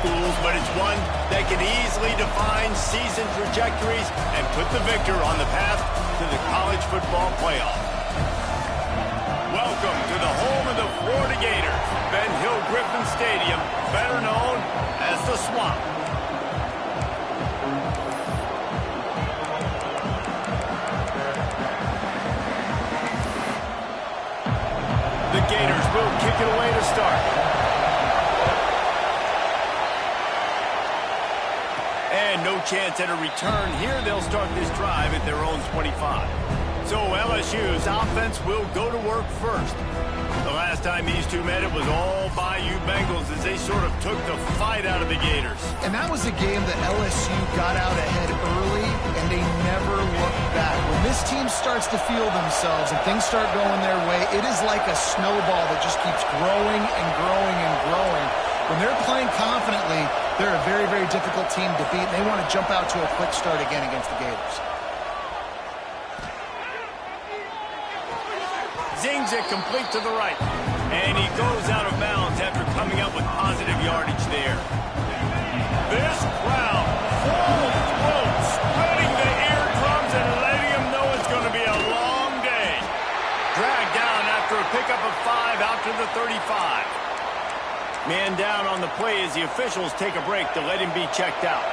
schools, but it's one that can easily define season trajectories and put the victor on the path to the college football playoff. Welcome to the home of the Florida Gators, Ben Hill Griffin Stadium, better known as the Swamp. The Gators will kick it away to start. And no chance at a return here. They'll start this drive at their own 25. So LSU's offense will go to work first. The last time these two met, it was all Bayou Bengals as they sort of took the fight out of the Gators. And that was a game that LSU got out ahead early, and they never looked back. When this team starts to feel themselves and things start going their way, it is like a snowball that just keeps growing and growing and growing. When they're playing confidently, they're a very, very difficult team to beat, and they want to jump out to a quick start again against the Gators. Zings it complete to the right. And he goes out of bounds after coming up with positive yardage there. This crowd, full throat, spreading the eardrums and letting them know it's going to be a long day. Dragged down after a pickup of 5 out to the 35. Man down on the play as the officials take a break to let him be checked out.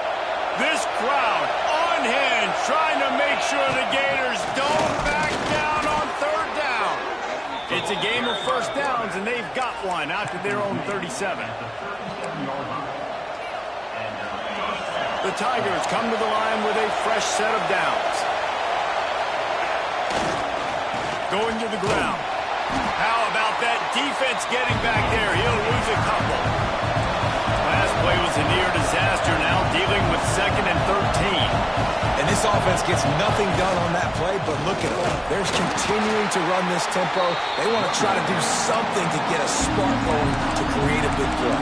This crowd on hand trying to make sure the Gators don't back down on third down. It's a game of first downs, and they've got one out to their own 37. The Tigers come to the line with a fresh set of downs. Going to the ground. How about that defense getting back there? He'll lose a couple. Last play was a near disaster, now dealing with 2nd and 13. And this offense gets nothing done on that play, but look at them. They're continuing to run this tempo. They want to try to do something to get a spark going to create a big play.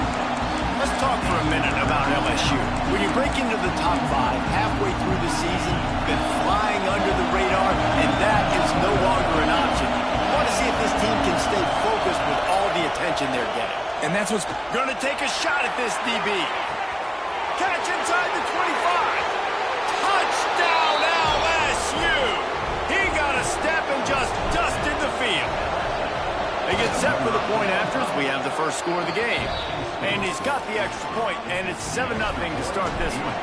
Let's talk for a minute about LSU. When you break into the top 5 halfway through the season, been flying under the radar, and that is no longer an option. You want to see if this team can stay focused with all the attention they're getting. And that's what's going to take a shot at this DB. Catch inside the 25. Touchdown LSU! He got a step and just dusted the field. They get set for the point afters. We have the first score of the game. And he's got the extra point, and it's 7-0 to start this one.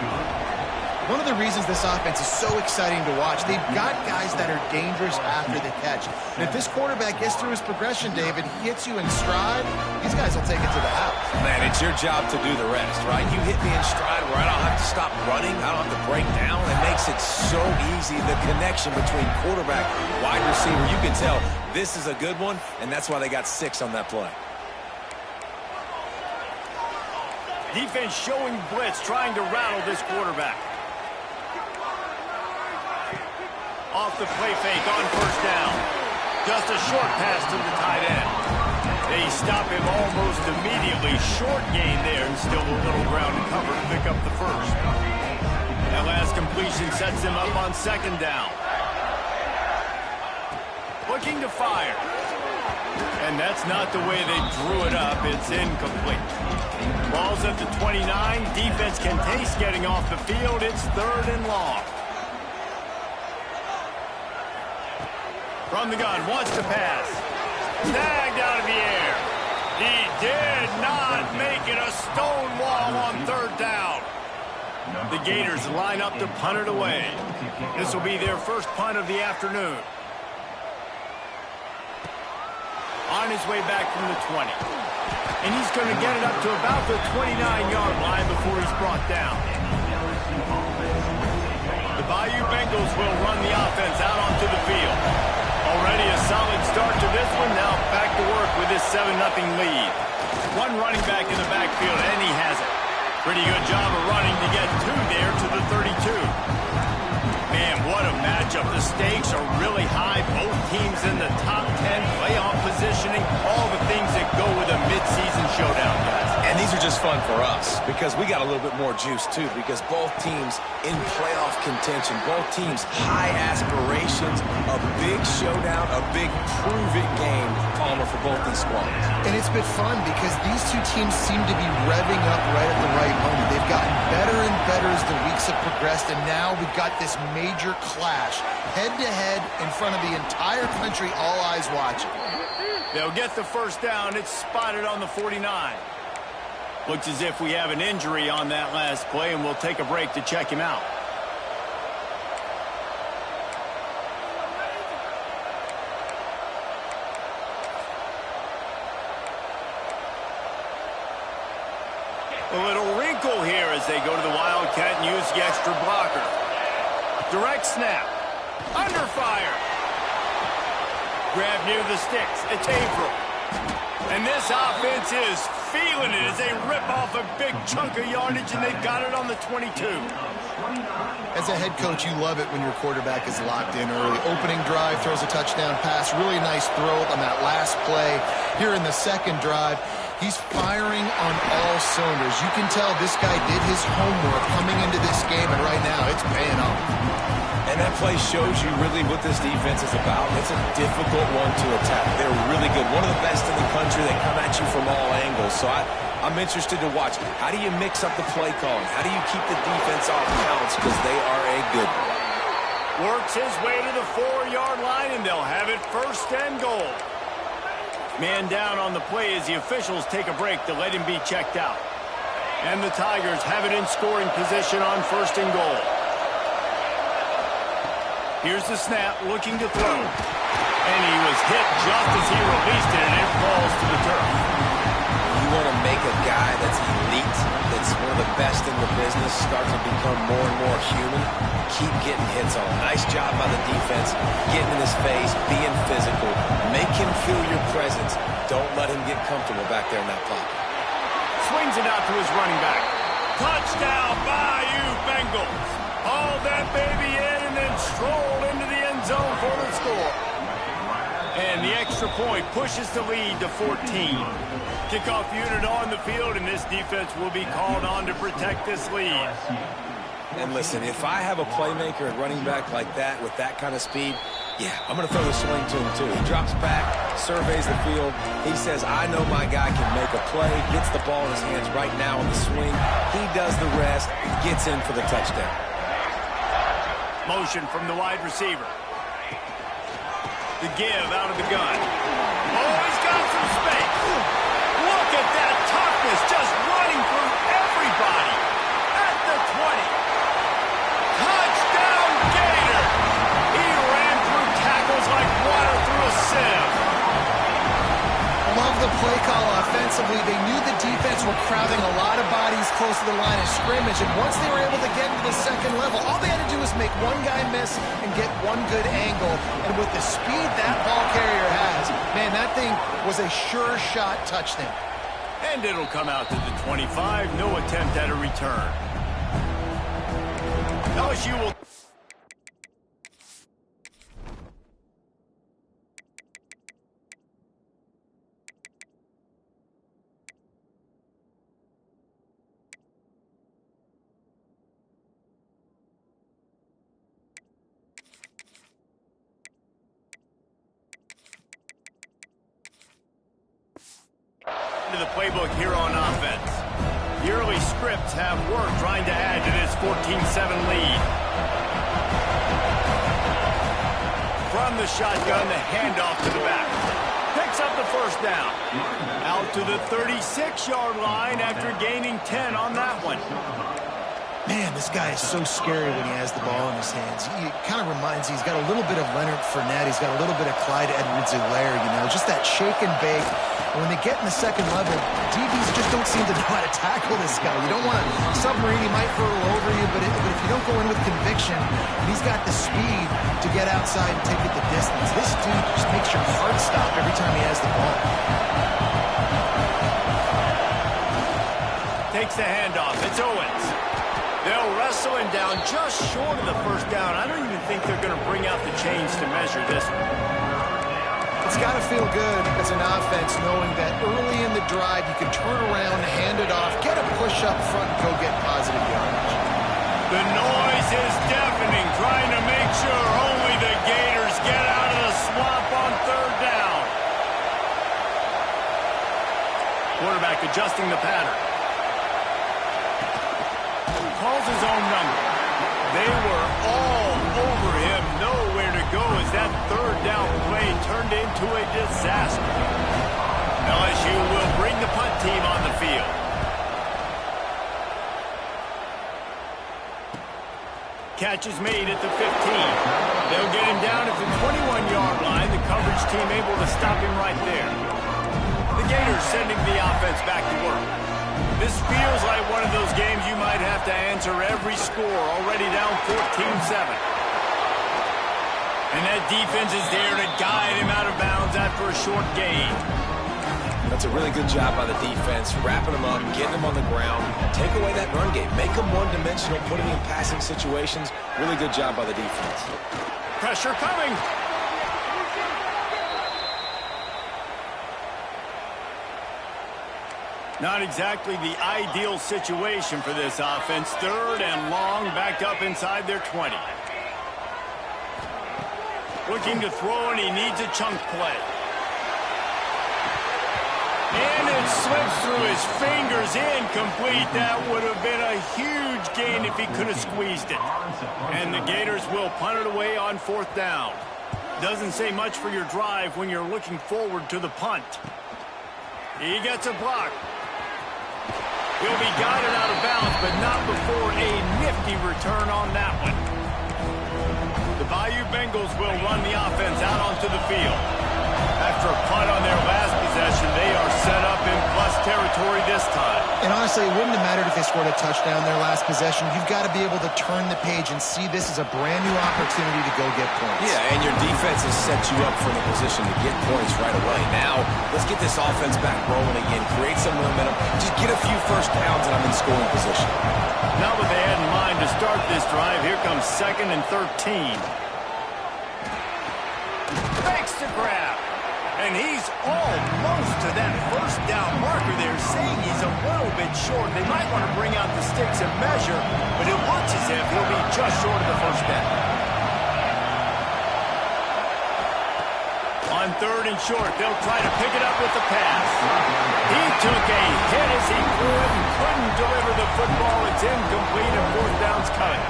One of the reasons this offense is so exciting to watch, they've got guys that are dangerous after the catch. And if this quarterback gets through his progression, David, he hits you in stride, these guys will take it to the house. Man, it's your job to do the rest, right? You hit me in stride where I don't have to stop running, I don't have to break down. It makes it so easy, the connection between quarterback, wide receiver. You can tell this is a good one, and that's why they got 6 on that play. Defense showing blitz, trying to rattle this quarterback. Off the play fake on first down. Just a short pass to the tight end. They stop him almost immediately. Short gain there, and still a little ground to cover to pick up the first. That last completion sets him up on 2nd down. Looking to fire. And that's not the way they drew it up. It's incomplete. Ball's at the 29. Defense can taste getting off the field. It's 3rd and long. From the gun, wants to pass. Snagged out of the air. He did not make it a stone wall on 3rd down. The Gators line up to punt it away. This will be their first punt of the afternoon. On his way back from the 20. And he's going to get it up to about the 29-yard line before he's brought down. The Bayou Bengals will run the offense out onto the field. Already a solid start to this one. Now back to work with this 7-0 lead. One running back in the backfield, and he has it. Pretty good job of running to get 2 there to the 32. Man, what a matchup. The stakes are really high. Both teams in the top 10, playoff positioning, all the things that go with a midseason showdown, guys. And these are just fun for us because we got a little bit more juice, too, because both teams in playoff contention, both teams high aspirations, a big showdown, a big prove-it game, Palmer, for both these squads. And it's been fun because these two teams seem to be revving up right at the right moment. They've gotten better and better as the weeks have progressed, and now we've got this major clash, head-to-head in front of the entire country, all eyes watching. They'll get the first down. It's spotted on the 49. Looks as if we have an injury on that last play, and we'll take a break to check him out. A little wrinkle here as they go to the Wildcat and use the extra blocker. Direct snap. Under fire. Grab near the sticks. It's April. And this offense is feeling it as they rip off a big chunk of yardage, and they've got it on the 22. As a head coach, you love it when your quarterback is locked in early. Opening drive, throws a touchdown pass. Really nice throw on that last play. Here in the second drive, he's firing on all cylinders. You can tell this guy did his homework coming into this game, and right now it's paying off. And that play shows you really what this defense is about. It's a difficult one to attack. They're really good. One of the best in the country. They come at you from all angles. So I'm interested to watch. How do you mix up the play calling? How do you keep the defense off counts? Because they are a good one. Works his way to the 4-yard line, and they'll have it first and goal. Man down on the play as the officials take a break to let him be checked out. And the Tigers have it in scoring position on first and goal. Here's the snap, looking to throw. And he was hit just as he released it, and it falls to the turf. You want to make a guy that's elite, that's one of the best in the business, start to become more and more human. Keep getting hits on him. Nice job by the defense, getting in his face, being physical. Make him feel your presence. Don't let him get comfortable back there in that pocket. Swings it out to his running back. Touchdown, Bayou Bengals. Haul that baby in and then stroll into the end zone for the score. And the extra point pushes the lead to 14. Kickoff unit on the field, and this defense will be called on to protect this lead. And listen, if I have a playmaker at running back like that with that kind of speed, yeah, I'm going to throw the swing to him too. He drops back, surveys the field. He says, I know my guy can make a play, gets the ball in his hands right now on the swing. He does the rest, gets in for the touchdown. Motion from the wide receiver. The give out of the gun. Oh, he's got some space. Look at that toughness, just running through everybody. At the 20. Touchdown, Gator. He ran through tackles like water through a sieve. Love the play call offensively. They knew the defense were crowding a lot of bodies close to the line of scrimmage, and once they were able to get into the second level, all they had to do was make one guy miss and get one good angle. And with the speed that ball carrier has, man, that thing was a sure shot touchdown. And it'll come out to the 25. No attempt at a return. LSU will... to the playbook here on offense. The early scripts have worked trying to add to this 14-7 lead. From the shotgun, the handoff to the back. Picks up the first down. Out to the 36-yard line after gaining 10 on that one. Man, this guy is so scary when he has the ball in his hands. He kind of reminds me, he's got a little bit of Leonard Fournette. He's got a little bit of Clyde Edwards-Helaire, you know, just that shake and bake. And when they get in the second level, DBs just don't seem to know how to tackle this guy. You don't want to submarine, he might hurl over you, but if you don't go in with conviction, and he's got the speed to get outside and take it the distance, this dude just makes your heart stop every time he has the ball. Takes the handoff. It's Owens. They'll wrestle him down just short of the first down. I don't even think they're going to bring out the chains to measure this one. It's got to feel good as an offense knowing that early in the drive you can turn around, hand it off, get a push up front, and go get positive yardage. The noise is deafening, trying to make sure only the Gators get out of the swamp on third down. Quarterback adjusting the pattern. Calls his own number. They were all over him, nowhere to go as that third down play turned into a disaster. LSU will bring the punt team on the field. Catch is made at the 15. They'll get him down at the 21-yard line. The coverage team able to stop him right there. The Gators sending the offense back to work. This feels like one of those games you might have to answer every score, already down 14-7. And that defense is there to guide him out of bounds after a short gain. That's a really good job by the defense, wrapping them up, getting them on the ground. Take away that run game. Make them one-dimensional, put them in passing situations. Really good job by the defense. Pressure coming. Not exactly the ideal situation for this offense. Third and long, backed up inside their 20. Looking to throw, and he needs a chunk play. And it slips through his fingers, incomplete. That would have been a huge gain if he could have squeezed it. And the Gators will punt it away on fourth down. Doesn't say much for your drive when you're looking forward to the punt. He gets a block. He'll be guided out of bounds, but not before a nifty return on that one. The Bayou Bengals will run the offense out onto the field. After a punt on their last possession, they are set up in plus territory this time. And honestly, it wouldn't have mattered if they scored a touchdown their last possession. You've got to be able to turn the page and see this as a brand new opportunity to go get points. Yeah, and your defense has set you up for the position to get points right away. Now, let's get this offense back rolling again, create some momentum, just get a few first downs, and I'm in scoring position. Not what they had in mind to start this drive. Here comes 2nd and 13. Fakes the grab. And he's almost to that first down marker there, saying he's a little bit short. They might want to bring out the sticks and measure, but it looks as if he'll be just short of the first down. On 3rd and short, they'll try to pick it up with the pass. He took a hit as he threw it and couldn't deliver the football. It's incomplete and 4th down's coming.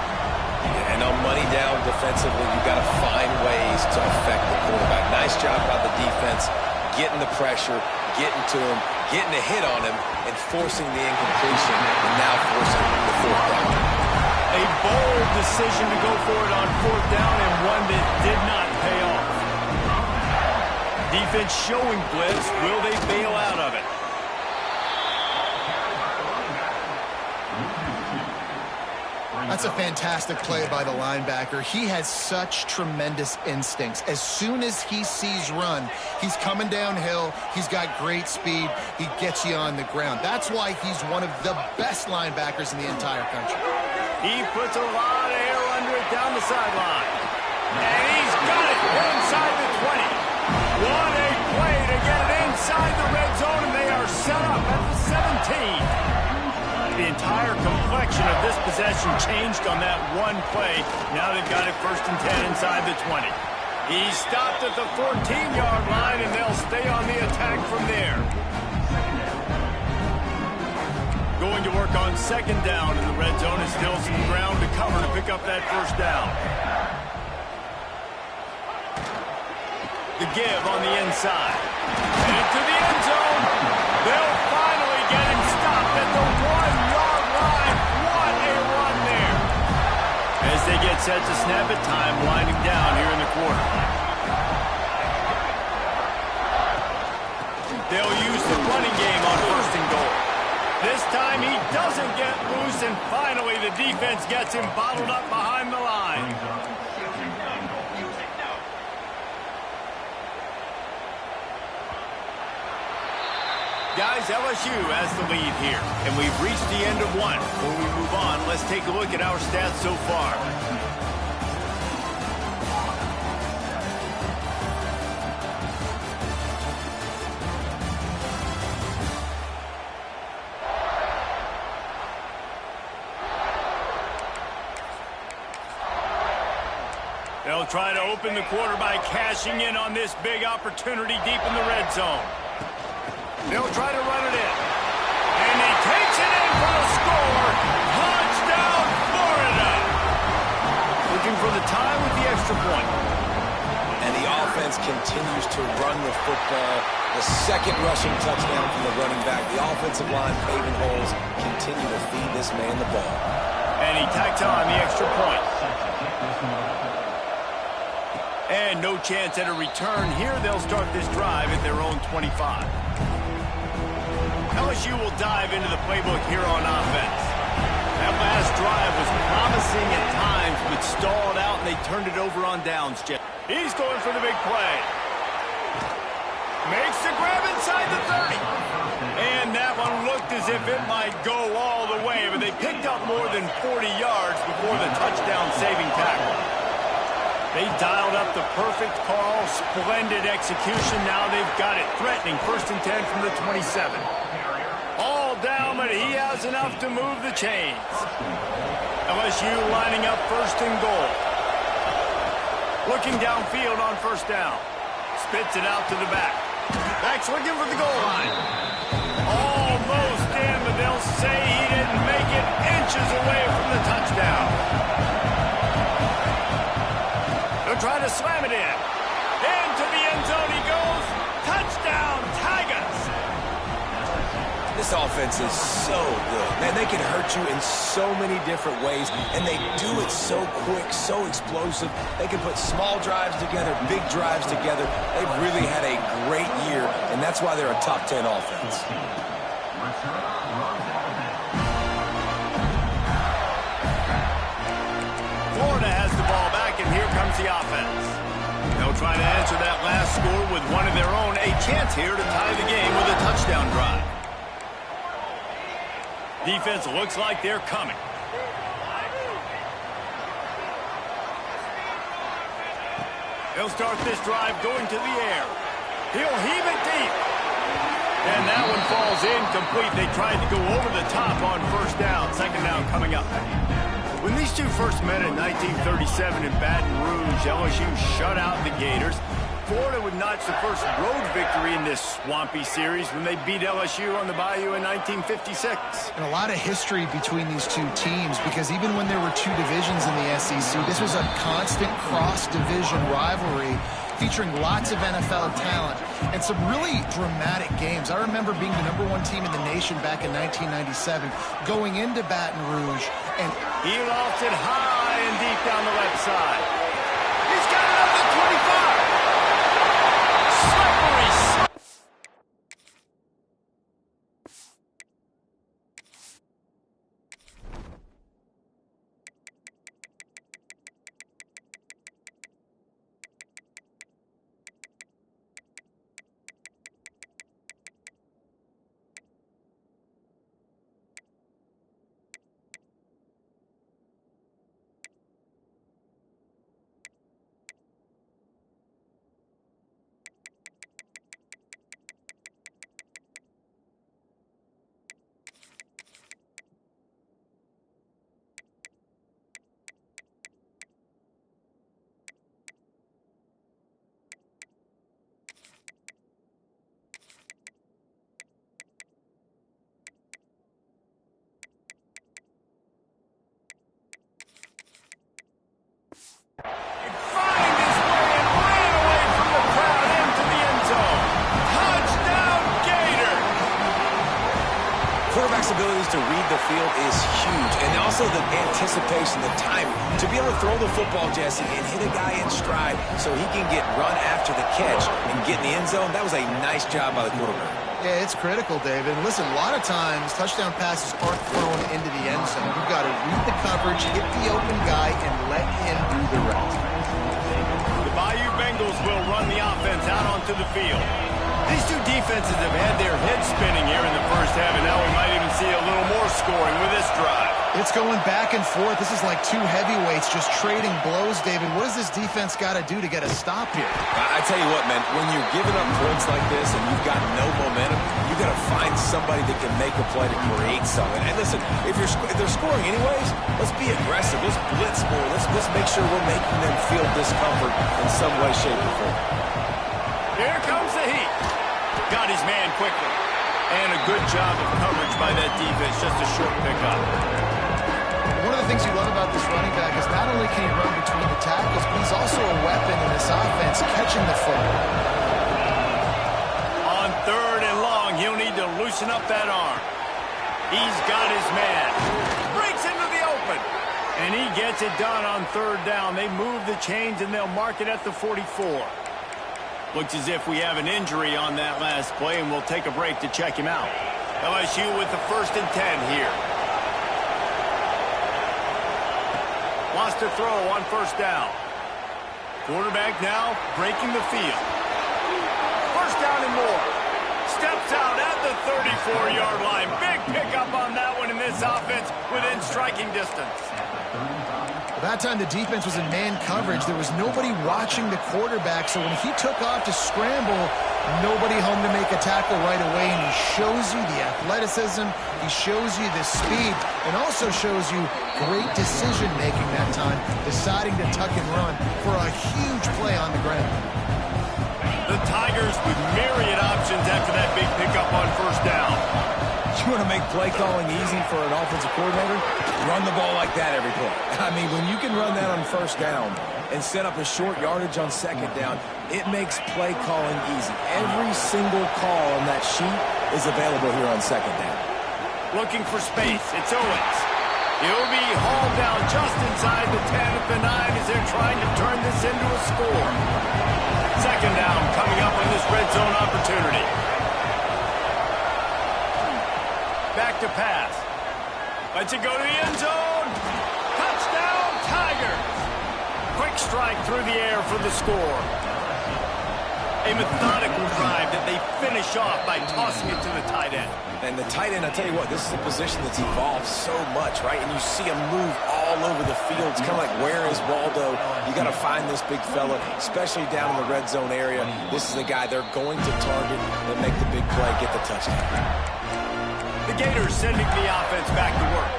And on money down defensively, you've got to find ways to affect the quarterback. Nice job by the defense, getting the pressure, getting to him, getting a hit on him, and forcing the incompletion, and now forcing the 4th down. A bold decision to go for it on 4th down, and one that did not pay off. Defense showing blitz. Will they bail out of it? That's a fantastic play by the linebacker. He has such tremendous instincts. As soon as he sees run, he's coming downhill. He's got great speed. He gets you on the ground. That's why he's one of the best linebackers in the entire country. He puts a lot of air under it down the sideline. And he's got it inside the 20. What a play to get it inside the red zone, and they are set up at the 17. The entire complexion of this possession changed on that one play. Now they've got it 1st and 10 inside the 20. He stopped at the 14-yard line, and they'll stay on the attack from there. Going to work on 2nd down in the red zone, and still some ground to cover to pick up that 1st down. The give on the inside. And into the end zone. They'll finally get him stopped at the 1-yard line. What a run there. As they get set to snap it, time winding down here in the quarter. They'll use the running game on 1st and goal. This time he doesn't get loose, and finally the defense gets him bottled up behind the line. Guys, LSU has the lead here, and we've reached the end of one. Before we move on, let's take a look at our stats so far. They'll try to open the quarter by cashing in on this big opportunity deep in the red zone. They'll try to run it in. And he takes it in for the score. Touchdown, Florida. Looking for the tie with the extra point. And the offense continues to run the football. The second rushing touchdown from the running back. The offensive line paving holes continue to feed this man the ball. And he tacks on the extra point. And no chance at a return here. They'll start this drive at their own 25. LSU will dive into the playbook here on offense. That last drive was promising at times, but stalled out, and they turned it over on downs. He's going for the big play. Makes the grab inside the 30. And that one looked as if it might go all the way, but they picked up more than 40 yards before the touchdown-saving tackle. They dialed up the perfect call, splendid execution. Now they've got it threatening. 1st and 10 from the 27. All down, but he has enough to move the chains. LSU lining up 1st and goal. Looking downfield on 1st down. Spits it out to the back. Back's looking for the goal line. Almost in, but they'll say he didn't make it, inches away from the touchdown. They'll try to slam it in. Into the end zone he goes. Touchdown, Tigers. This offense is so good. Man, they can hurt you in so many different ways, and they do it so quick, so explosive. They can put small drives together, big drives together. They've really had a great year, and that's why they're a top 10 offense. Florida has the ball back, and here comes the offense. They'll try to answer that last score with one of their own. A chance here to tie the game with a touchdown drive. Defense looks like they're coming. They'll start this drive going to the air. He'll heave it deep. And that one falls incomplete. They tried to go over the top on 1st down. 2nd down coming up. When these two first met in 1937 in Baton Rouge, LSU shut out the Gators. Florida would notch the first road victory in this swampy series when they beat LSU on the Bayou in 1956. And a lot of history between these two teams, because even when there were two divisions in the SEC, this was a constant cross-division rivalry featuring lots of NFL talent and some really dramatic games. I remember being the #1 team in the nation back in 1997, going into Baton Rouge, and he lost it high and deep down the left side. He's got it up to 25. Slippery. Abilities to read the field is huge, and also the anticipation, the timing. To be able to throw the football, Jesse, and hit a guy in stride so he can get run after the catch and get in the end zone, that was a nice job by the quarterback. yeah, it's critical, David. Listen, a lot of times touchdown passes aren't thrown into the end zone. You've got to read the coverage, hit the open guy, and let him do the rest. The Bayou Bengals will run the offense out onto the field. These two defenses have had their heads spinning here in the first half, and now we might even see a little more scoring with this drive. It's going back and forth. This is like two heavyweights just trading blows, David. What does this defense got to do to get a stop here? I tell you what, man, when you're giving up points like this and you've got no momentum, you've got to find somebody that can make a play to create something. And listen, if they're scoring anyways, let's be aggressive. Let's blitz more. Let's make sure we're making them feel discomfort in some way, shape, or form. Here comes the heat. Got his man quickly. And a good job of coverage by that defense. Just a short pickup. One of the things you love about this running back is not only can he run between the tackles, but he's also a weapon in this offense, catching the football. On 3rd and long, he'll need to loosen up that arm. He's got his man. Breaks into the open. And he gets it done on 3rd down. They move the chains, and they'll mark it at the 44. Looks as if we have an injury on that last play, and we'll take a break to check him out. LSU with the 1st and 10 here. Wants to throw on 1st down. Quarterback now breaking the field. 1st down and more. Steps out at the 34-yard line. Big pickup on that one in this offense within striking distance. That time the defense was in man coverage. There was nobody watching the quarterback, so when he took off to scramble, nobody home to make a tackle right away, and he shows you the athleticism, he shows you the speed, and also shows you great decision-making that time, deciding to tuck and run for a huge play on the ground. The Tigers with myriad options after that big pickup on 1st down. You want to make play calling easy for an offensive coordinator? Run the ball like that every play. I mean, when you can run that on 1st down and set up a short yardage on 2nd down, it makes play calling easy. Every single call on that sheet is available here on 2nd down. Looking for space. It's Owens. He'll be hauled down just inside the 10 at the 9 as they're trying to turn this into a score. 2nd down coming up on this red zone opportunity. Back to pass. Lets it go to the end zone. Touchdown, Tigers. Quick strike through the air for the score. A methodical drive that they finish off by tossing it to the tight end. And the tight end, I tell you what, this is a position that's evolved so much, right? And you see him move all over the field. It's kind of like, where is Waldo? You got to find this big fella, especially down in the red zone area. This is the guy they're going to target and make the big play, get the touchdown. The Gators sending the offense back to work.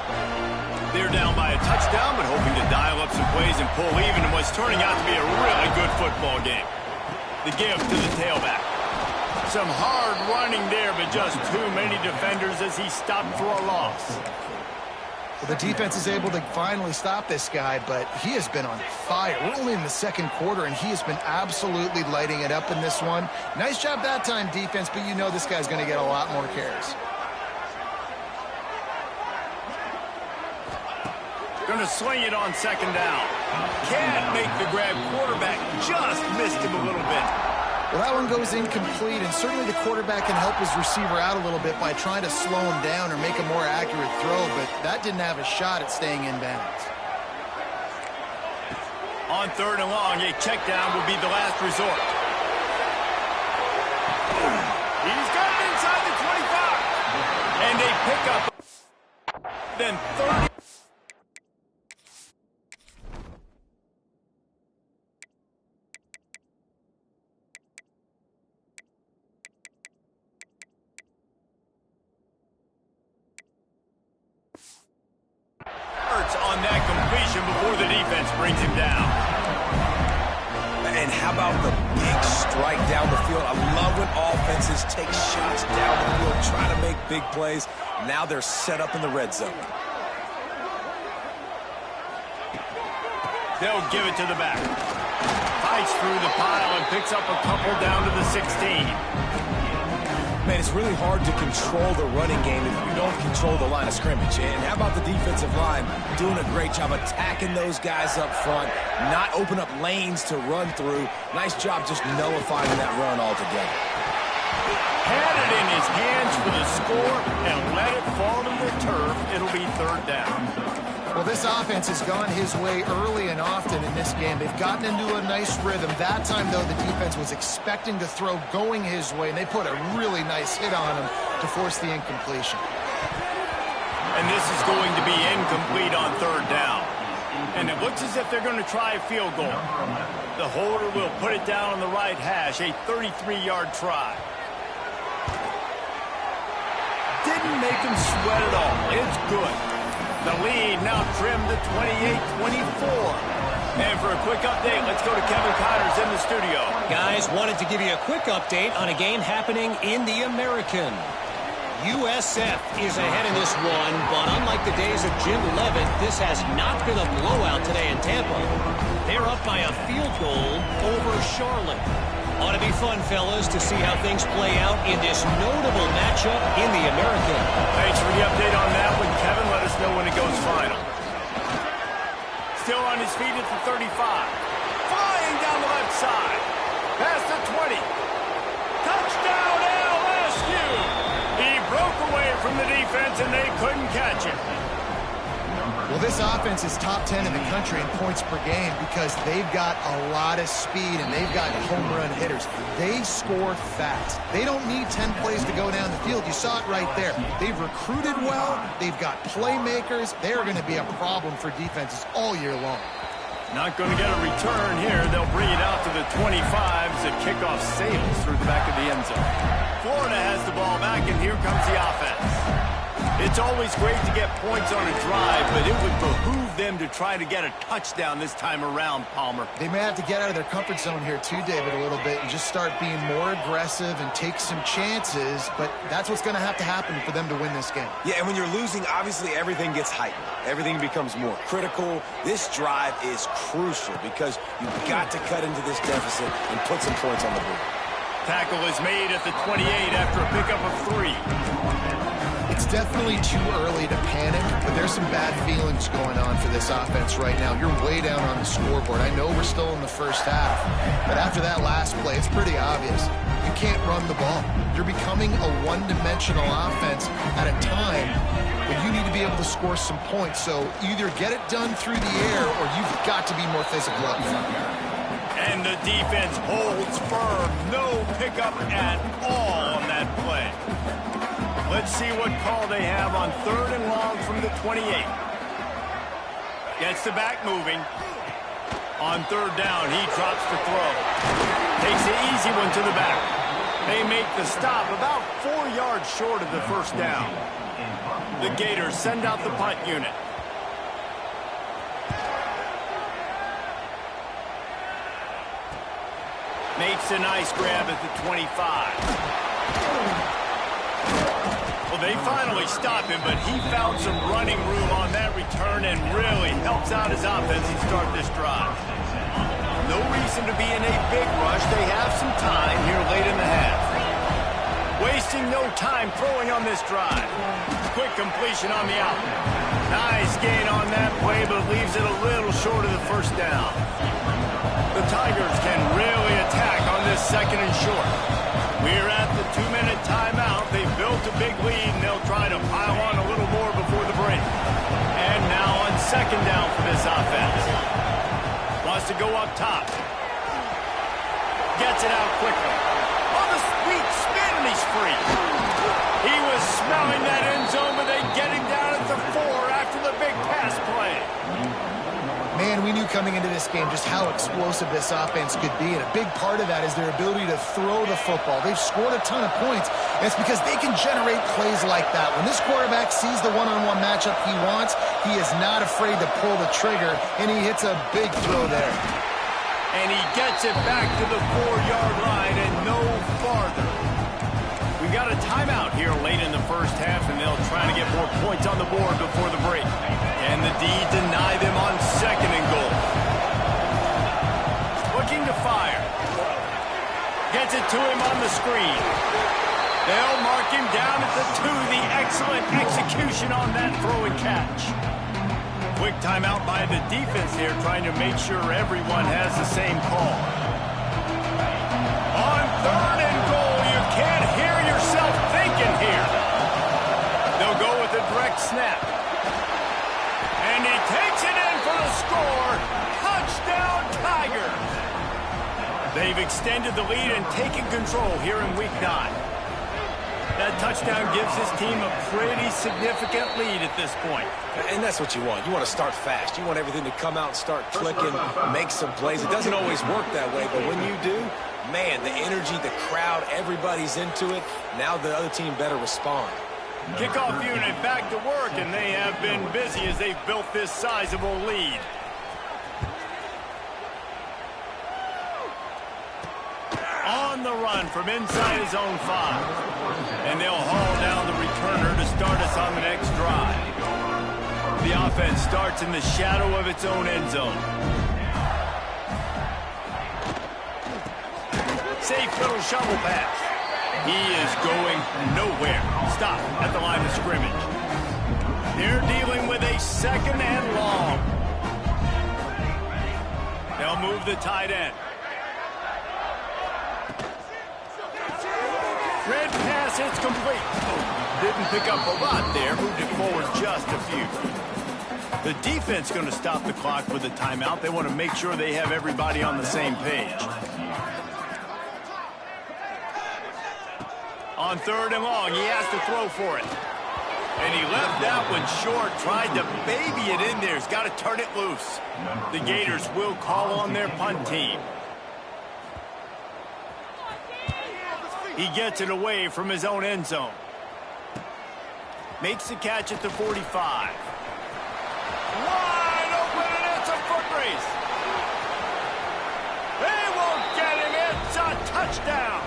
They're down by a touchdown, but hoping to dial up some plays and pull even in what's turning out to be a really good football game. The give to the tailback. Some hard running there, but just too many defenders as he stopped for a loss. Well, the defense is able to finally stop this guy, but he has been on fire. We're only in the 2nd quarter, and he has been absolutely lighting it up in this one. Nice job that time, defense, but you know this guy's going to get a lot more carries. Going to sling it on 2nd down. Can't make the grab. Quarterback just missed him a little bit. Well, that one goes incomplete, and certainly the quarterback can help his receiver out a little bit by trying to slow him down or make a more accurate throw, but that didn't have a shot at staying in bounds. On 3rd and long, a check down will be the last resort. He's got it inside the 25. And a pickup. Then 30. On that completion before the defense brings him down. And how about the big strike down the field? I love when offenses take shots down the field, trying to make big plays. Now they're set up in the red zone. They'll give it to the back. Fights through the pile and picks up a couple down to the 16. Man, it's really hard to control the running game if you don't control the line of scrimmage. And how about the defensive line doing a great job attacking those guys up front, not open up lanes to run through. Nice job just nullifying that run altogether. Had it in his hands for the score and let it fall to the turf. It'll be 3rd down. Well, this offense has gone his way early and often in this game. They've gotten into a nice rhythm. That time, though, the defense was expecting to throw going his way, and they put a really nice hit on him to force the incompletion. And this is going to be incomplete on 3rd down. And it looks as if they're going to try a field goal. The holder will put it down on the right hash, a 33-yard try. didn't make him sweat at all. It's good. The lead now trimmed to 28-24. And for a quick update, let's go to Kevin Connors in the studio. Guys, wanted to give you a quick update on a game happening in the American. USF is ahead in this one, but unlike the days of Jim Leavitt, this has not been a blowout today in Tampa. They're up by a field goal over Charlotte. Ought to be fun, fellas, to see how things play out in this notable matchup in the American. Thanks for the update on that one, Kevin. Let us know when it goes final. Still on his feet at the 35. Flying down the left side. Past the 20. Touchdown, LSU! He broke away from the defense, and they couldn't catch him. Well, this offense is top 10 in the country in points per game because they've got a lot of speed and they've got home run hitters. They score fast. They don't need 10 plays to go down the field. You saw it right there. They've recruited well. They've got playmakers. They're going to be a problem for defenses all year long. Not going to get a return here. They'll bring it out to the 25 as the kickoff sails through the back of the end zone. Florida has the ball back, and here comes the offense. It's always great to get points on a drive, but it would behoove them to try to get a touchdown this time around, Palmer. They may have to get out of their comfort zone here too, David, a little bit and just start being more aggressive and take some chances, but that's what's going to happen for them to win this game. Yeah, and when you're losing, obviously everything gets heightened. Everything becomes more critical. This drive is crucial because you've got to cut into this deficit and put some points on the board. Tackle is made at the 28 after a pickup of 3. It's definitely too early to panic, but there's some bad feelings going on for this offense right now. You're way down on the scoreboard. I know we're still in the first half, but after that last play, it's pretty obvious. You can't run the ball. You're becoming a one-dimensional offense at a time when you need to be able to score some points. So either get it done through the air or you've got to be more physical up front. And the defense holds firm. No pickup at all on that play. Let's see what call they have on 3rd and long from the 28. Gets the back moving. On 3rd down, he drops the throw. Takes the easy one to the back. They make the stop about 4 yards short of the first down. The Gators send out the punt unit. Makes a nice grab at the 25. Well, they finally stop him, but he found some running room on that return and really helps out his offense and start this drive. No reason to be in a big rush. They have some time here late in the half. Wasting no time throwing on this drive. Quick completion on the out. Nice gain on that play, but leaves it a little short of the first down. The Tigers can really attack on this 2nd and short. We're at the 2-minute timeout. They built a big lead, and they'll try to pile on a little more before the break. And now on 2nd down for this offense. Wants to go up top. Gets it out quickly. On the sweet spin, and he's free. He was smelling that end zone, but they get him down at the 4 after the big pass play. Man, we knew coming into this game just how explosive this offense could be, and a big part of that is their ability to throw the football. They've scored a ton of points, and it's because they can generate plays like that. When this quarterback sees the one-on-one matchup he wants, he is not afraid to pull the trigger, and he hits a big throw there. And he gets it back to the 4-yard line and no farther. We got a timeout here late in the first half, and they'll try to get more points on the board before the break. And the D deny them on 2nd and goal. Looking to fire. Gets it to him on the screen. They'll mark him down at the 2. The excellent execution on that throw and catch. Quick timeout by the defense here, trying to make sure everyone has the same call. On 3rd and goal, you can't hear yourself thinking here. They'll go with a direct snap. And he takes it in for the score. Touchdown, Tigers. They've extended the lead and taken control here in Week 9. That touchdown gives his team a pretty significant lead at this point. And that's what you want. You want to start fast. You want everything to come out and start clicking, make some plays. It doesn't always work that way, but when you do, man, the energy, the crowd, everybody's into it. Now the other team better respond. Kickoff unit back to work, and they have been busy as they've built this sizable lead. On the run from inside his own 5. And they'll haul down the returner to start us on the next drive. The offense starts in the shadow of its own end zone. Safe little shovel pass. He is going nowhere. Stop at the line of scrimmage. They're dealing with a 2nd and long. They'll move the tight end. Red pass, it's complete. Didn't pick up a lot there. Moved it forward just a few. The defense going to stop the clock with a timeout. They want to make sure they have everybody on the same page. On 3rd and long, he has to throw for it. And he left that one short, tried to baby it in there. He's got to turn it loose. The Gators will call on their punt team. He gets it away from his own end zone. Makes the catch at the 45. Wide open, and it's a foot race. They won't get him. It's a touchdown.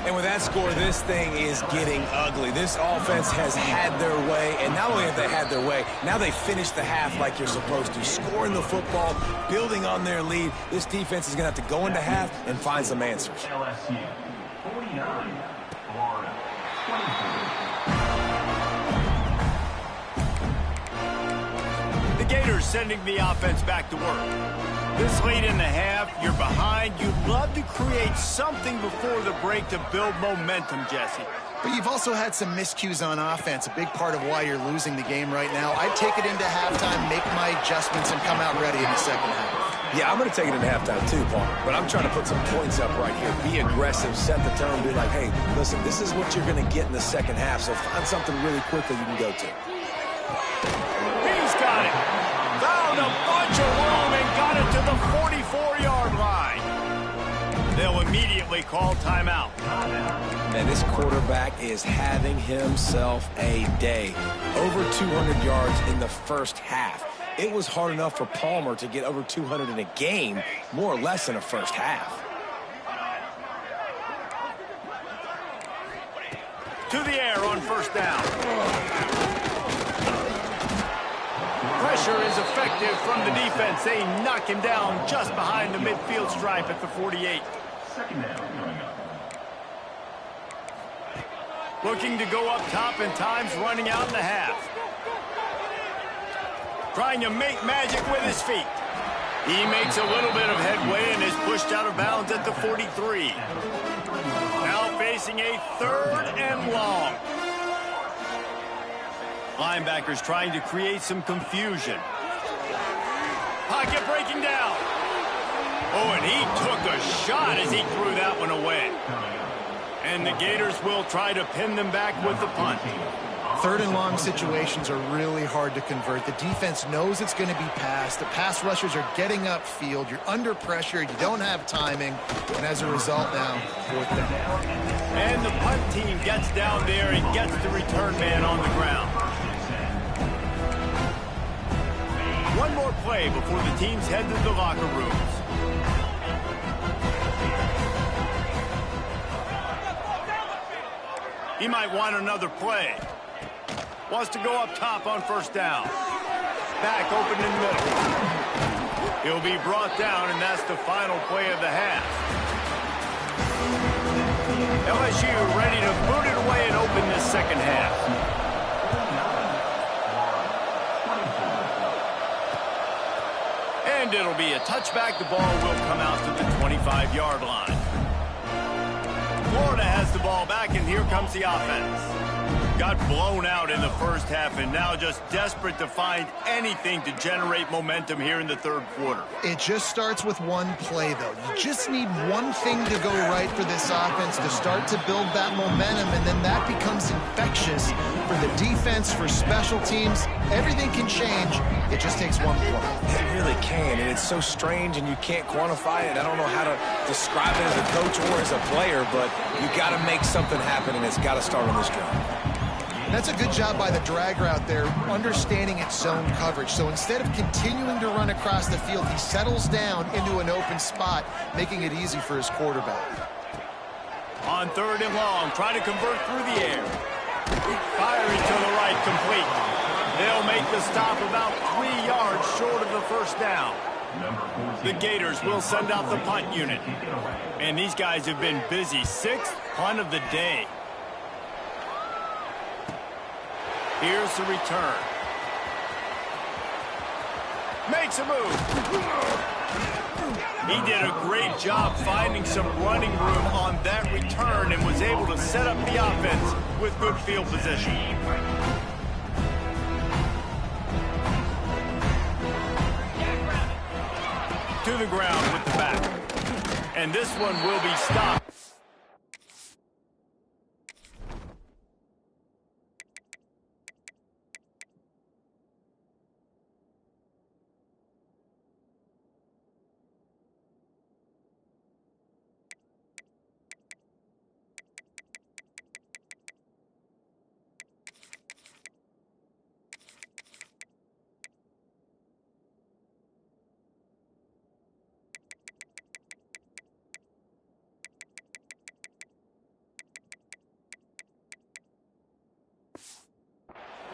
And with that score, this thing is getting ugly. This offense has had their way, and not only have they had their way, now they finished the half like you're supposed to, scoring the football, building on their lead. This defense is going to have to go into half and find some answers. LSU, 49, Florida, 23. The Gators sending the offense back to work. This late in the half, you're behind. You'd love to create something before the break to build momentum, Jesse. But you've also had some miscues on offense, a big part of why you're losing the game right now. I'd take it into halftime, make my adjustments, and come out ready in the 2nd half. Yeah, I'm going to take it into halftime too, Paul. But I'm trying to put some points up right here. Be aggressive, set the tone, be like, hey, listen, this is what you're going to get in the 2nd half, so find something really quickly you can go to. He's got it. Found a bunch of room and got it to the 44-yard line. They'll immediately call timeout. Man, this quarterback is having himself a day. Over 200 yards in the 1st half. It was hard enough for Palmer to get over 200 in a game, more or less in a 1st half. To the air on 1st down. Pressure is effective from the defense. They knock him down just behind the midfield stripe at the 48. 2nd down coming up. Looking to go up top, and time's running out in the half. Trying to make magic with his feet. He makes a little bit of headway and is pushed out of bounds at the 43. Now facing a 3rd and long. Linebackers trying to create some confusion. Pocket breaking down. Oh, and he took a shot as he threw that one away. And the Gators will try to pin them back with the punt. 3rd and long situations are really hard to convert. The defense knows it's going to be passed. The pass rushers are getting upfield. You're under pressure. You don't have timing. And as a result now, 4th down. And the punt team gets down there and gets the return man on the ground. One more play before the teams head to the locker rooms. He might want another play. Wants to go up top on 1st down. Back open in the middle. He'll be brought down, and that's the final play of the half. LSU ready to boot it away and open this 2nd half. And it'll be a touchback. The ball will come out to the 25-yard line. Florida has the ball back, and here comes the offense. Got blown out in the 1st half, and now just desperate to find anything to generate momentum here in the 3rd quarter. It just starts with one play, though. You just need one thing to go right for this offense to start to build that momentum, and then that becomes infectious for the defense, for special teams. Everything can change. It just takes one play. It really can, and it's so strange, and you can't quantify it. I don't know how to describe it as a coach or as a player, but you got to make something happen, and it's got to start on this drive. That's a good job by the drag route there, understanding its zone coverage. So instead of continuing to run across the field, he settles down into an open spot, making it easy for his quarterback. On 3rd and long, try to convert through the air. Firing to the right, complete. They'll make the stop about 3 yards short of the first down. The Gators will send out the punt unit. And these guys have been busy. 6th punt of the day. Here's the return. Makes a move. He did a great job finding some running room on that return and was able to set up the offense with good field position. To the ground with the back. And this one will be stopped.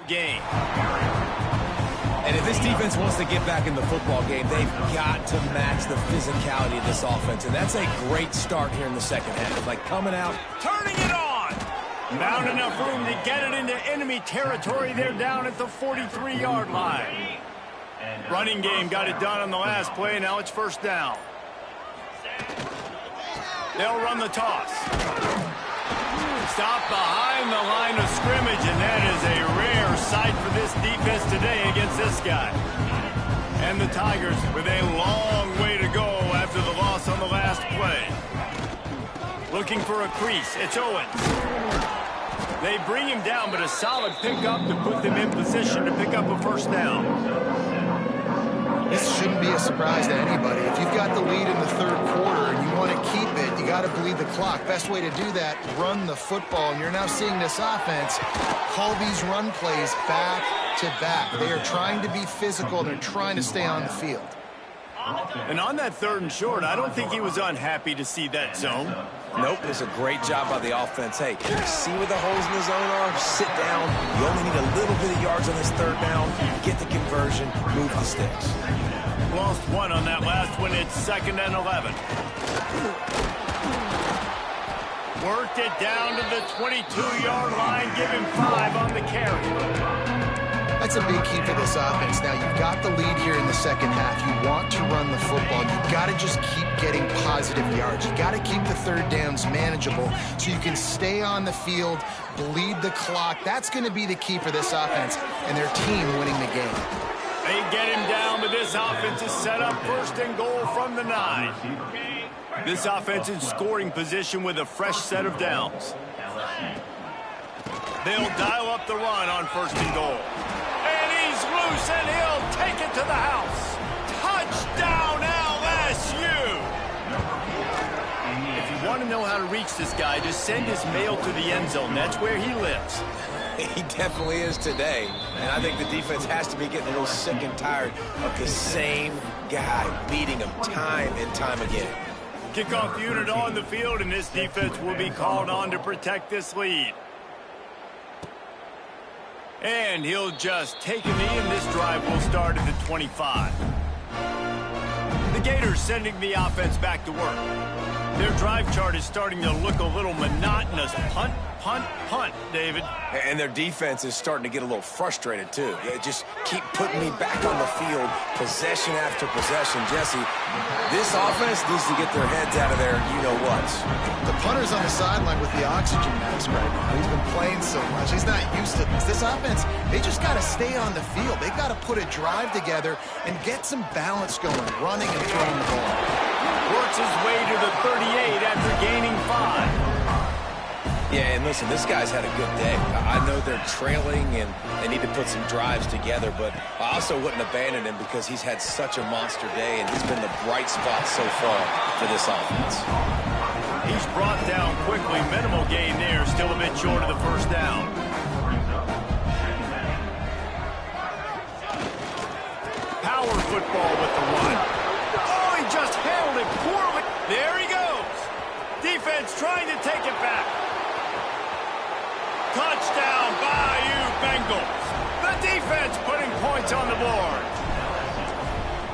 Game. And if this defense wants to get back in the football game, they've got to match the physicality of this offense. And that's a great start here in the second half. Like coming out, Turning it on. Not enough room to get it into enemy territory. They're down at the 43-yard line. Running game got it done on the last play. Now it's first down. They'll run the toss. Stop behind the line of scrimmage, and that is a rare sight for this defense today against this guy. And the Tigers with a long way to go after the loss on the last play. Looking for a crease. It's Owens. They bring him down, but a solid pickup to put them in position to pick up a first down. This shouldn't be a surprise to anybody. If you've got the lead in the 3rd quarter and you want to keep it, you got to bleed the clock. Best way to do that, run the football. And you're now seeing this offense call these run plays back to back. They are trying to be physical. They're trying to stay on the field. And on that 3rd and short, I don't think he was unhappy to see that zone. nope, it's a great job by the offense. Hey, see where the holes in the zone are? Sit down. You only need a little bit of yards on this 3rd down. Get the conversion. Move the sticks. Lost one on that last one. It's 2nd and 11. Worked it down to the 22-yard line. Give him 5 on the carry. That's a big key for this offense. Now, you've got the lead here in the second half. You want to run the football. You've got to just keep getting positive yards. You've got to keep the 3rd downs manageable so you can stay on the field, bleed the clock. That's going to be the key for this offense and their team winning the game. They get him down, but this offense is set up 1st and goal from the 9. This offense in scoring position with a fresh set of downs. They'll dial up the run on 1st and goal. And he's loose, and he'll take it to the house. Touchdown, LSU! If you want to know how to reach this guy, just send his mail to the end zone. That's where he lives. He definitely is today. And I think the defense has to be getting a little sick and tired of the same guy beating him time and time again. Kickoff unit on the field, and this defense will be called on to protect this lead. And he'll just take a knee, and this drive will start at the 25. The Gators sending the offense back to work. Their drive chart is starting to look a little monotonous. Punt, punt, punt, David. And their defense is starting to get a little frustrated, too. They just keep putting me back on the field, possession after possession. Jesse, this offense needs to get their heads out of their you-know-whats. The punter's on the sideline with the oxygen mask right now. He's been playing so much. He's not used to this. This offense, they just got to stay on the field. They've got to put a drive together and get some balance going, running and throwing the ball. Works his way to the 38 after gaining 5. Yeah, and listen, this guy's had a good day. I know they're trailing and they need to put some drives together, but I also wouldn't abandon him because he's had such a monster day and he's been the bright spot so far for this offense. He's brought down quickly. Minimal gain there. Still a bit short of the 1st down. football with the one. Oh, he just handled it poorly. There he goes. Defense trying to take it back. Touchdown, Bayou Bengals. The defense putting points on the board.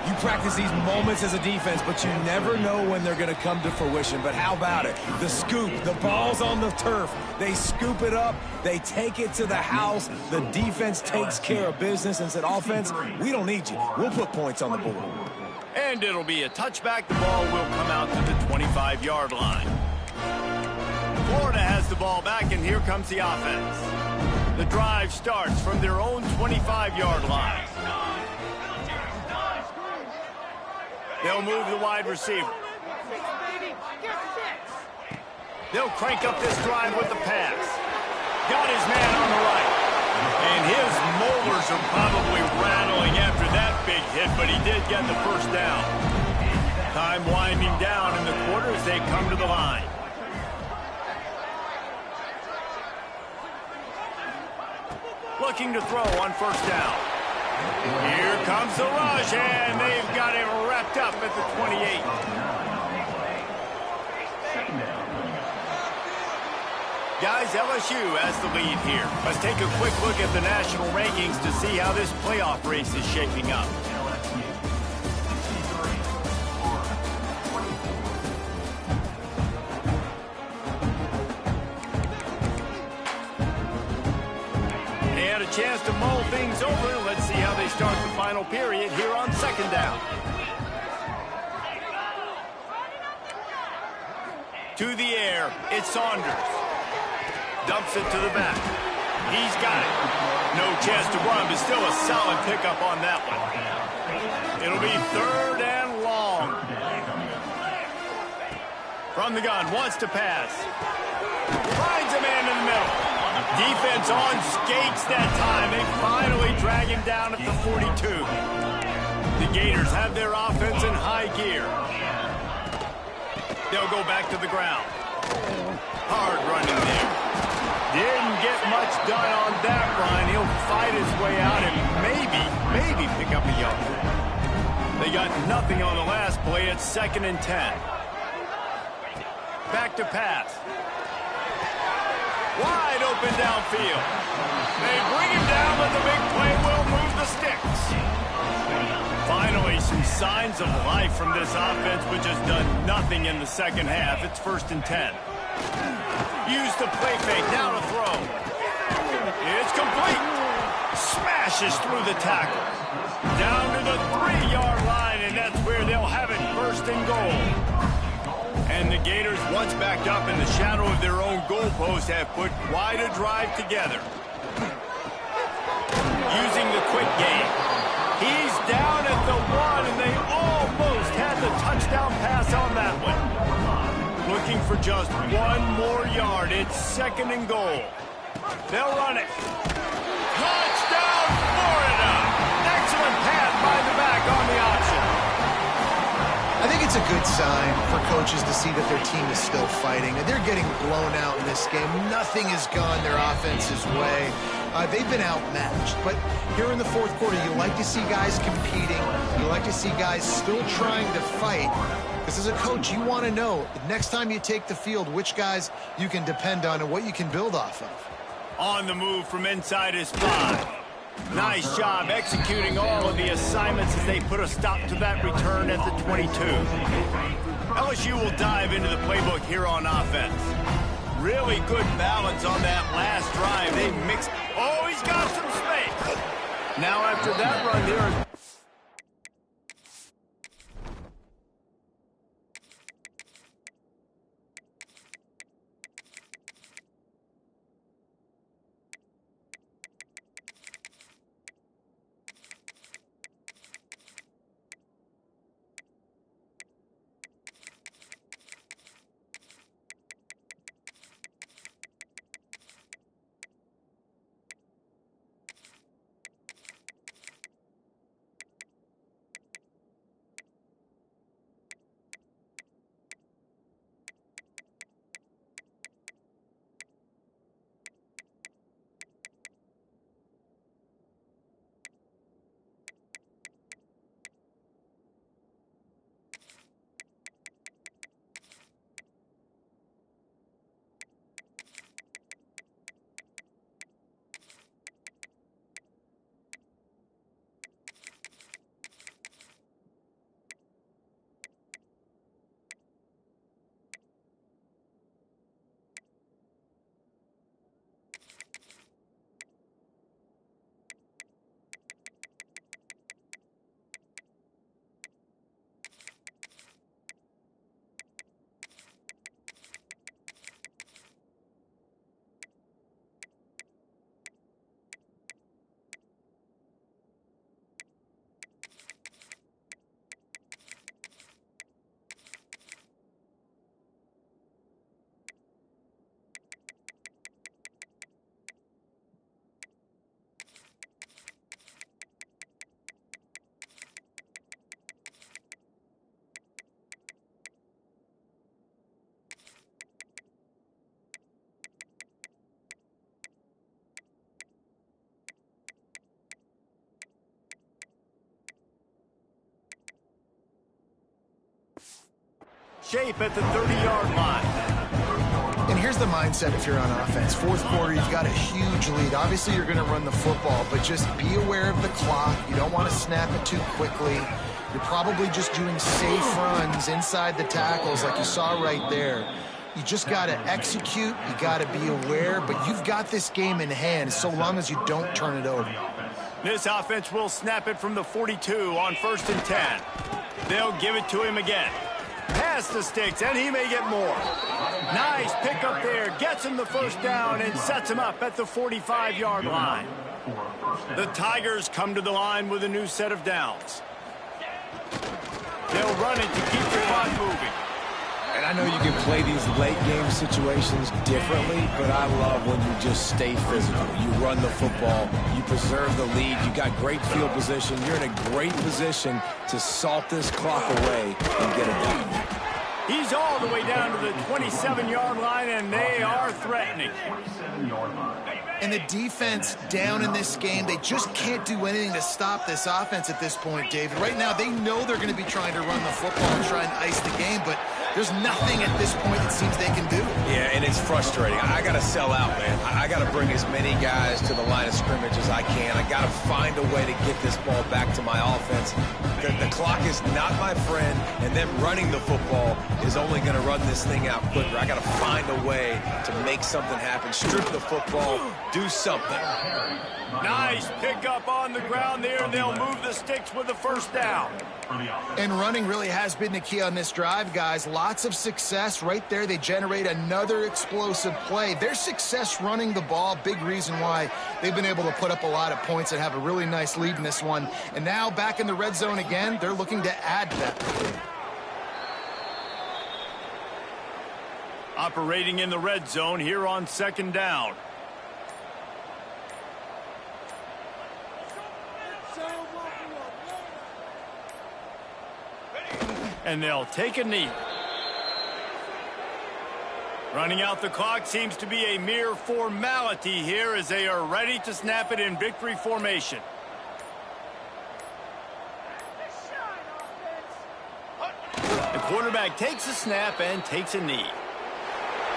You practice these moments as a defense, but you never know when they're going to come to fruition. But how about it? The scoop, the ball's on the turf. They scoop it up. They take it to the house. The defense takes care of business and said, offense, we don't need you. We'll put points on the board. And it'll be a touchback. The ball will come out to the 25-yard line. Florida has the ball back, and here comes the offense. The drive starts from their own 25-yard line. They'll move the wide receiver. They'll crank up this drive with the pass. Got his man on the right. And his molars are probably rattling after that big hit, but he did get the first down. Time winding down in the quarter as they come to the line. Looking to throw on first down. Here comes the rush, and they've got him wrapped up at the 28. Guys, LSU has the lead here. Let's take a quick look at the national rankings to see how this playoff race is shaping up. Chance to mull things over. Let's see how they start the final period here on second down. To the air, it's Saunders. Dumps it to the back. He's got it. No chance to run, but still a solid pickup on that one. It'll be third and long. From the gun, wants to pass. Finds a man in the middle. Defense on skates that time. They finally drag him down at the 42. The Gators have their offense in high gear. They'll go back to the ground. Hard running there. Didn't get much done on that run. He'll fight his way out and maybe pick up a yard. They got nothing on the last play. It's 2nd and 10. Back to pass. Wide open downfield. They bring him down, but the big play will move the sticks. Finally, some signs of life from this offense, which has done nothing in the second half. It's 1st and 10. Use the play fake, now to throw. It's complete. Smashes through the tackle. Down to the 3-yard line, and that's where they'll have it, 1st and goal. And the Gators, once backed up in the shadow of their own goalpost, have put quite a drive together. Using the quick game. He's down at the 1, and they almost had the touchdown pass on that one. Looking for just 1 more yard. It's 2nd and goal. They'll run it. Touchdown, Florida! Excellent pass by the back on the option. I think it's a good sign for coaches to see that their team is still fighting. They're getting blown out in this game. Nothing has gone their offense's way. They've been outmatched. But here in the 4th quarter, you like to see guys competing. You like to see guys still trying to fight. Because as a coach, you want to know, the next time you take the field, which guys you can depend on and what you can build off of. On the move from inside his 5. Nice job executing all of the assignments as they put a stop to that return at the 22. LSU will dive into the playbook here on offense. Really good balance on that last drive. They mixed. Oh, he's got some space. Now after that run there. shape at the 30-yard line. And here's the mindset if you're on offense. Fourth quarter, you've got a huge lead. Obviously, you're going to run the football, but just be aware of the clock. You don't want to snap it too quickly. You're probably just doing safe runs inside the tackles like you saw right there. You just got to execute. You got to be aware, but you've got this game in hand so long as you don't turn it over. This offense will snap it from the 42 on 1st and 10. They'll give it to him again. Pass the sticks, and he may get more. Nice pickup there. Gets him the first down and sets him up at the 45-yard line. The Tigers come to the line with a new set of downs. They'll run it to keep the clock moving. And I know you can play these late game situations differently, but I love when you just stay physical. You run the football, you preserve the lead, you got great field position. You're in a great position to salt this clock away and get it done. He's all the way down to the 27-yard line, and they are threatening. And the defense down in this game, they just can't do anything to stop this offense at this point, David. Right now, they know they're going to be trying to run the football and try and ice the game, but there's nothing at this point it seems they can do. Yeah, and it's frustrating. I got to sell out, man. I got to bring as many guys to the line of scrimmage as I can. I got to find a way to get this ball back to my offense. The clock is not my friend, and them running the football is only going to run this thing out quicker. I got to find a way to make something happen, strip the football, do something. Nice pickup on the ground there, and they'll move the sticks with the first down. And running really has been the key on this drive, guys. Lots of success right there. They generate another explosive play. Their success running the ball, big reason why they've been able to put up a lot of points and have a really nice lead in this one. And now back in the red zone again, they're looking to add to that lead. Operating in the red zone here on 2nd down. And they'll take a knee. Running out the clock seems to be a mere formality here as they are ready to snap it in victory formation. The quarterback takes a snap and takes a knee.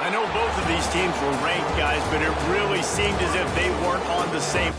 I know both of these teams were ranked, guys, but it really seemed as if they weren't on the same.